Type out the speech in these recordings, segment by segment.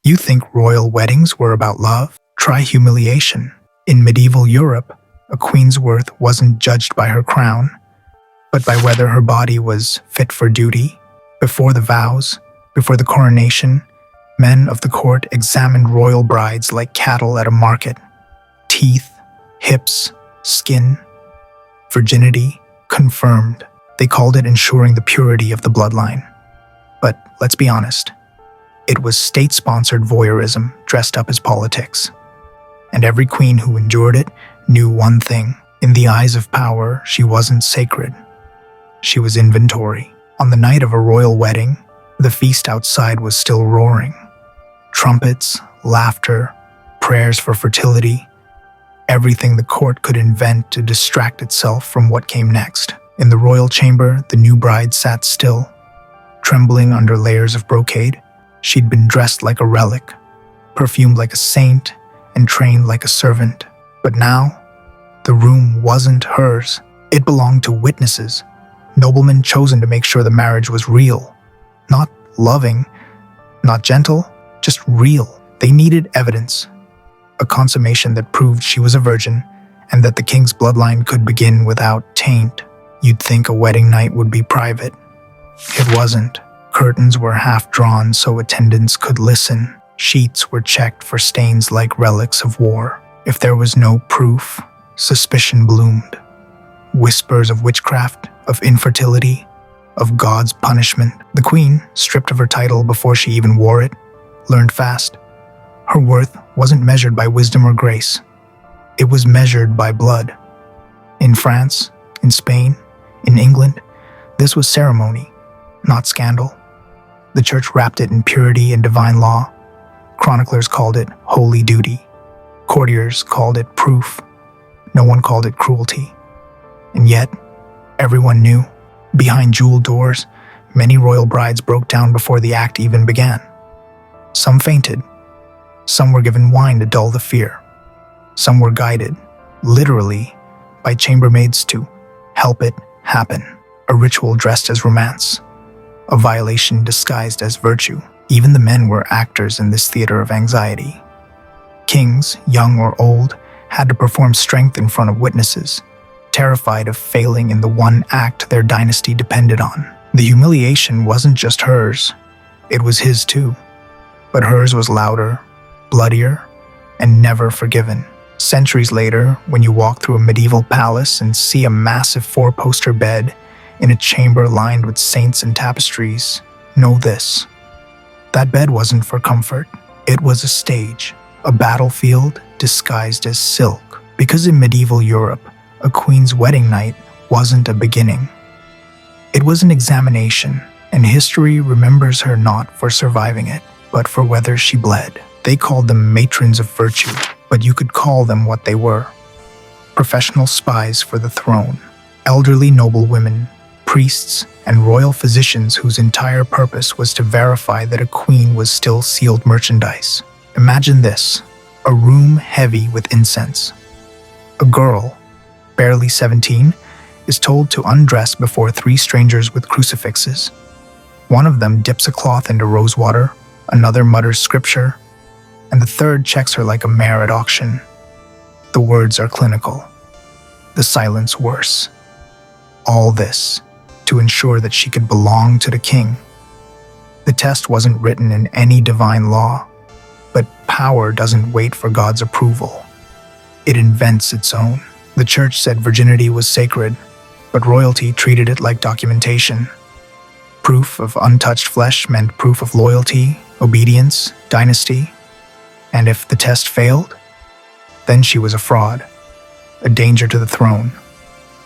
You think royal weddings were about love? Try humiliation. In medieval Europe, a queen's worth wasn't judged by her crown, but by whether her body was fit for duty. Before the vows, before the coronation, men of the court examined royal brides like cattle at a market. Teeth, hips, skin, virginity, confirmed. They called it ensuring the purity of the bloodline. But let's be honest, it was state-sponsored voyeurism dressed up as politics. And every queen who endured it knew one thing. In the eyes of power, she wasn't sacred. She was inventory. On the night of a royal wedding, the feast outside was still roaring. Trumpets, laughter, prayers for fertility, everything the court could invent to distract itself from what came next. In the royal chamber, the new bride sat still, trembling under layers of brocade. She'd been dressed like a relic, perfumed like a saint, and trained like a servant. But now, the room wasn't hers. It belonged to witnesses, noblemen chosen to make sure the marriage was real. Not loving, not gentle, just real. They needed evidence, a consummation that proved she was a virgin and that the king's bloodline could begin without taint. You'd think a wedding night would be private. It wasn't. Curtains were half drawn so attendants could listen. Sheets were checked for stains like relics of war. If there was no proof, suspicion bloomed. Whispers of witchcraft, of infertility, of God's punishment. The queen, stripped of her title before she even wore it, learned fast. Her worth wasn't measured by wisdom or grace. It was measured by blood. In France, in Spain, in England, this was ceremony, not scandal. The church wrapped it in purity and divine law. Chroniclers called it holy duty. Courtiers called it proof. No one called it cruelty. And yet, everyone knew. Behind jeweled doors, many royal brides broke down before the act even began. Some fainted. Some were given wine to dull the fear. Some were guided, literally, by chambermaids to help it happen. A ritual dressed as romance. A violation disguised as virtue. Even the men were actors in this theater of anxiety. Kings, young or old, had to perform strength in front of witnesses, terrified of failing in the one act their dynasty depended on. The humiliation wasn't just hers, it was his too. But hers was louder, bloodier, and never forgiven. Centuries later, when you walk through a medieval palace and see a massive four-poster bed in a chamber lined with saints and tapestries, know this. That bed wasn't for comfort. It was a stage, a battlefield disguised as silk. Because in medieval Europe, a queen's wedding night wasn't a beginning. It was an examination, and history remembers her not for surviving it, but for whether she bled. They called them matrons of virtue, but you could call them what they were. Professional spies for the throne, elderly noblewomen, priests, and royal physicians whose entire purpose was to verify that a queen was still sealed merchandise. Imagine this, a room heavy with incense. A girl, barely 17, is told to undress before 3 strangers with crucifixes. One of them dips a cloth into rose water, another mutters scripture, and the third checks her like a mare at auction. The words are clinical, the silence worse. All this to ensure that she could belong to the king. The test wasn't written in any divine law, but power doesn't wait for God's approval. It invents its own. The church said virginity was sacred, but royalty treated it like documentation. Proof of untouched flesh meant proof of loyalty, obedience, dynasty. And if the test failed, then she was a fraud, a danger to the throne,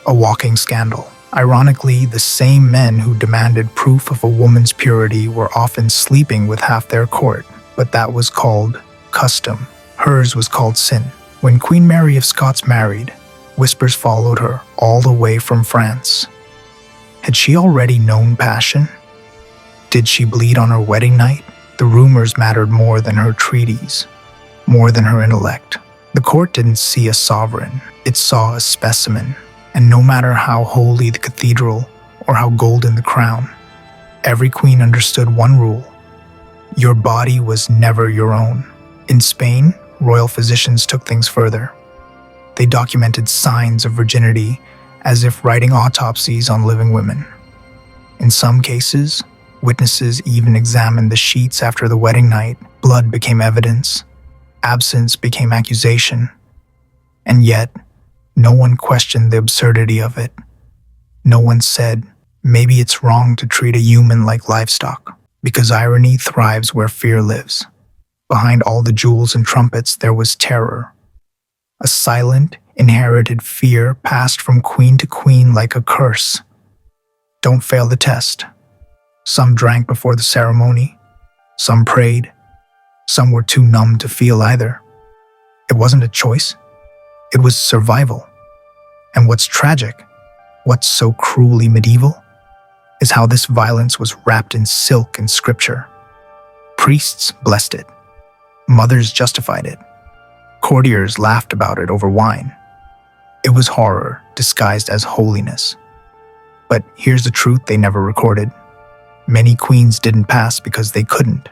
a walking scandal. Ironically, the same men who demanded proof of a woman's purity were often sleeping with half their court, but that was called custom. Hers was called sin. When Queen Mary of Scots married, whispers followed her all the way from France. Had she already known passion? Did she bleed on her wedding night? The rumors mattered more than her treaties, more than her intellect. The court didn't see a sovereign, it saw a specimen. And no matter how holy the cathedral or how golden the crown, every queen understood one rule. Your body was never your own. In Spain, royal physicians took things further. They documented signs of virginity as if writing autopsies on living women. In some cases, witnesses even examined the sheets after the wedding night. Blood became evidence. Absence became accusation. And yet, no one questioned the absurdity of it. No one said, maybe it's wrong to treat a human like livestock, because irony thrives where fear lives. Behind all the jewels and trumpets, there was terror. A silent, inherited fear passed from queen to queen like a curse. Don't fail the test. Some drank before the ceremony. Some prayed. Some were too numb to feel either. It wasn't a choice. It was survival. And what's tragic, what's so cruelly medieval, is how this violence was wrapped in silk and scripture. Priests blessed it. Mothers justified it. Courtiers laughed about it over wine. It was horror disguised as holiness. But here's the truth they never recorded. Many queens didn't pass because they couldn't.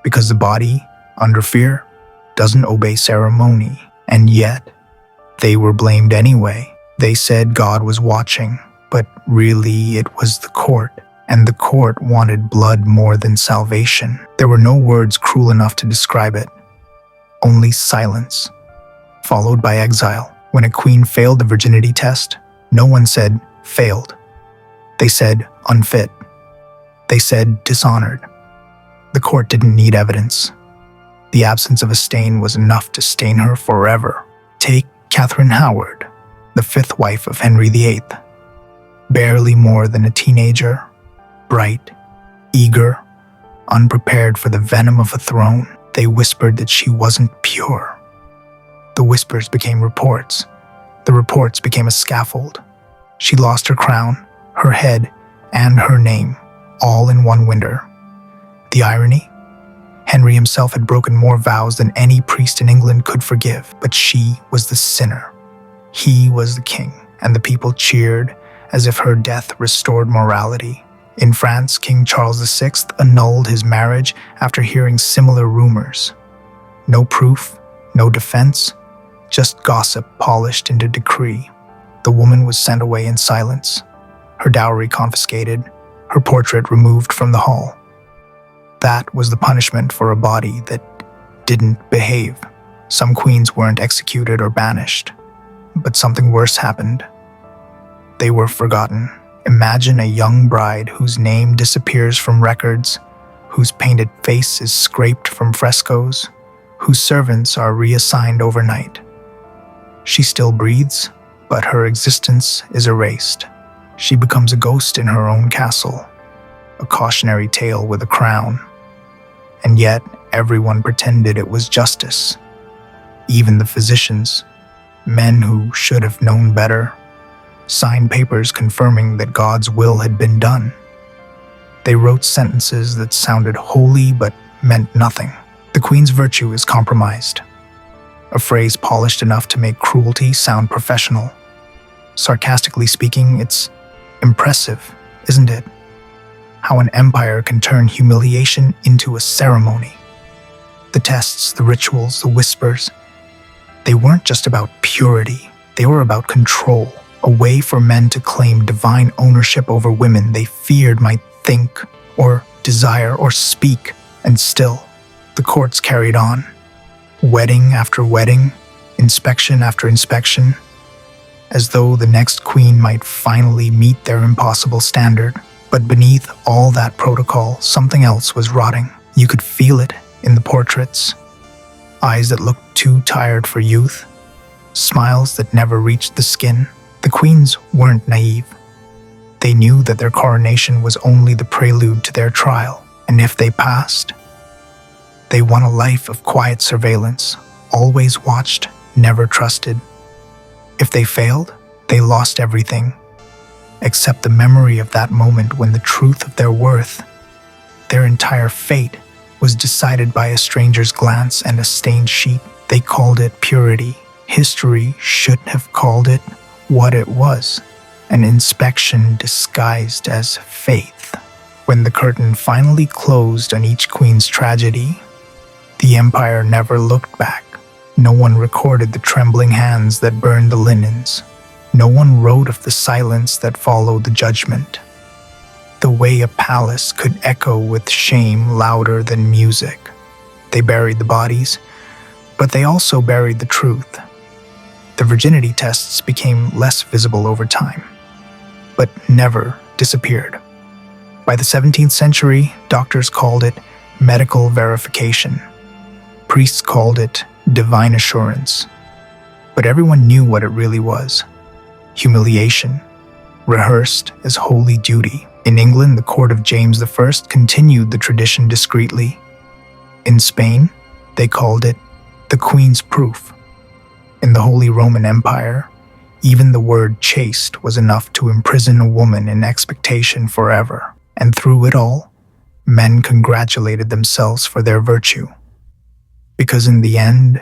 Because the body, under fear, doesn't obey ceremony. And yet, they were blamed anyway. They said God was watching, but really it was the court. And the court wanted blood more than salvation. There were no words cruel enough to describe it. Only silence, followed by exile. When a queen failed the virginity test, no one said, failed. They said, unfit. They said, dishonored. The court didn't need evidence. The absence of a stain was enough to stain her forever. Take Catherine Howard, the fifth wife of Henry VIII. Barely more than a teenager, bright, eager, unprepared for the venom of a throne, they whispered that she wasn't pure. The whispers became reports. The reports became a scaffold. She lost her crown, her head, and her name, all in one winter. The irony? Henry himself had broken more vows than any priest in England could forgive, but she was the sinner. He was the king, and the people cheered as if her death restored morality. In France, King Charles VI annulled his marriage after hearing similar rumors. No proof, no defense, just gossip polished into decree. The woman was sent away in silence, her dowry confiscated, her portrait removed from the hall. That was the punishment for a body that didn't behave. Some queens weren't executed or banished, but something worse happened. They were forgotten. Imagine a young bride whose name disappears from records, whose painted face is scraped from frescoes, whose servants are reassigned overnight. She still breathes, but her existence is erased. She becomes a ghost in her own castle, a cautionary tale with a crown. And yet, everyone pretended it was justice. Even the physicians, men who should have known better, signed papers confirming that God's will had been done. They wrote sentences that sounded holy but meant nothing. The queen's virtue is compromised. A phrase polished enough to make cruelty sound professional. Sarcastically speaking, it's impressive, isn't it? How an empire can turn humiliation into a ceremony. The tests, the rituals, the whispers, they weren't just about purity, they were about control. A way for men to claim divine ownership over women they feared might think, or desire, or speak. And still, the courts carried on. Wedding after wedding, inspection after inspection, as though the next queen might finally meet their impossible standard. But beneath all that protocol, something else was rotting. You could feel it in the portraits. Eyes that looked too tired for youth, smiles that never reached the skin. The queens weren't naive. They knew that their coronation was only the prelude to their trial, and if they passed, they won a life of quiet surveillance, always watched, never trusted. If they failed, they lost everything, except the memory of that moment when the truth of their worth, their entire fate, was decided by a stranger's glance and a stained sheet. They called it purity. History should have called it what it was, an inspection disguised as faith. When the curtain finally closed on each queen's tragedy, the empire never looked back. No one recorded the trembling hands that burned the linens. No one wrote of the silence that followed the judgment. The way a palace could echo with shame louder than music. They buried the bodies, but they also buried the truth. The virginity tests became less visible over time, but never disappeared. By the 17th century, doctors called it medical verification. Priests called it divine assurance. But everyone knew what it really was: humiliation, rehearsed as holy duty. In England, the court of James I continued the tradition discreetly. In Spain, they called it the Queen's Proof. In the Holy Roman Empire, even the word chaste was enough to imprison a woman in expectation forever. And through it all, men congratulated themselves for their virtue. Because in the end,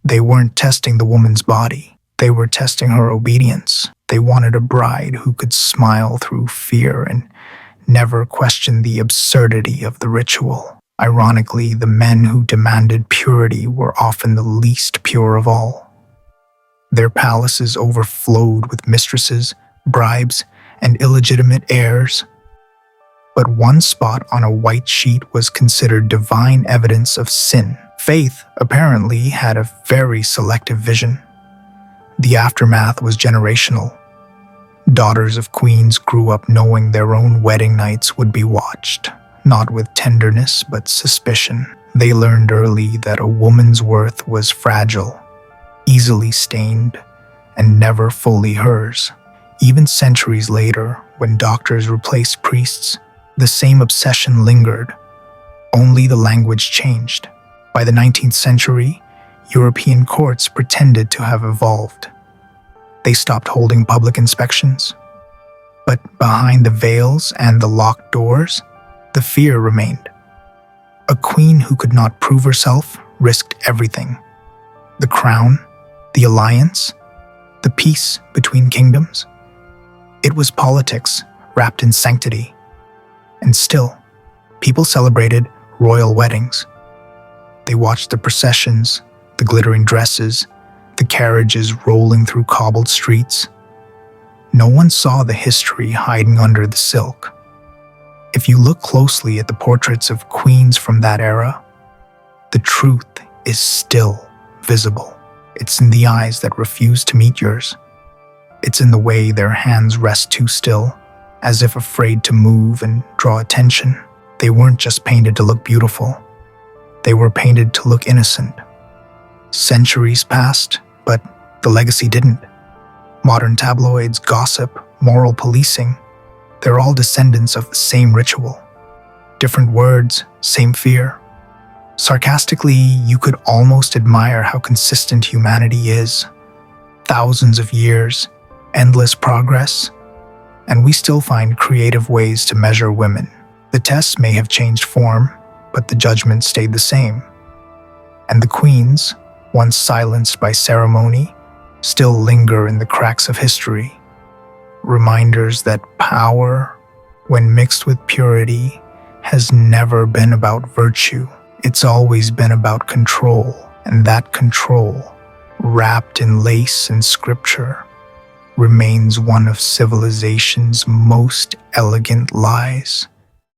they weren't testing the woman's body, they were testing her obedience. They wanted a bride who could smile through fear and never question the absurdity of the ritual. Ironically, the men who demanded purity were often the least pure of all. Their palaces overflowed with mistresses, bribes, and illegitimate heirs. But one spot on a white sheet was considered divine evidence of sin. Faith apparently had a very selective vision. The aftermath was generational. Daughters of queens grew up knowing their own wedding nights would be watched, not with tenderness but suspicion. They learned early that a woman's worth was fragile, easily stained, and never fully hers. Even centuries later, when doctors replaced priests, the same obsession lingered. Only the language changed. By the 19th century, European courts pretended to have evolved. They stopped holding public inspections. But behind the veils and the locked doors, the fear remained. A queen who could not prove herself risked everything: the crown, the alliance, the peace between kingdoms. It was politics wrapped in sanctity. And still, people celebrated royal weddings. They watched the processions, the glittering dresses, the carriages rolling through cobbled streets. No one saw the history hiding under the silk. If you look closely at the portraits of queens from that era, the truth is still visible. It's in the eyes that refuse to meet yours. It's in the way their hands rest too still, as if afraid to move and draw attention. They weren't just painted to look beautiful. They were painted to look innocent. Centuries passed, but the legacy didn't. Modern tabloids, gossip, moral policing, they're all descendants of the same ritual. Different words, same fear. Sarcastically, you could almost admire how consistent humanity is. Thousands of years, endless progress, and we still find creative ways to measure women. The tests may have changed form, but the judgment stayed the same. And the queens, once silenced by ceremony, still linger in the cracks of history. Reminders that power, when mixed with purity, has never been about virtue. It's always been about control, and that control, wrapped in lace and scripture, remains one of civilization's most elegant lies.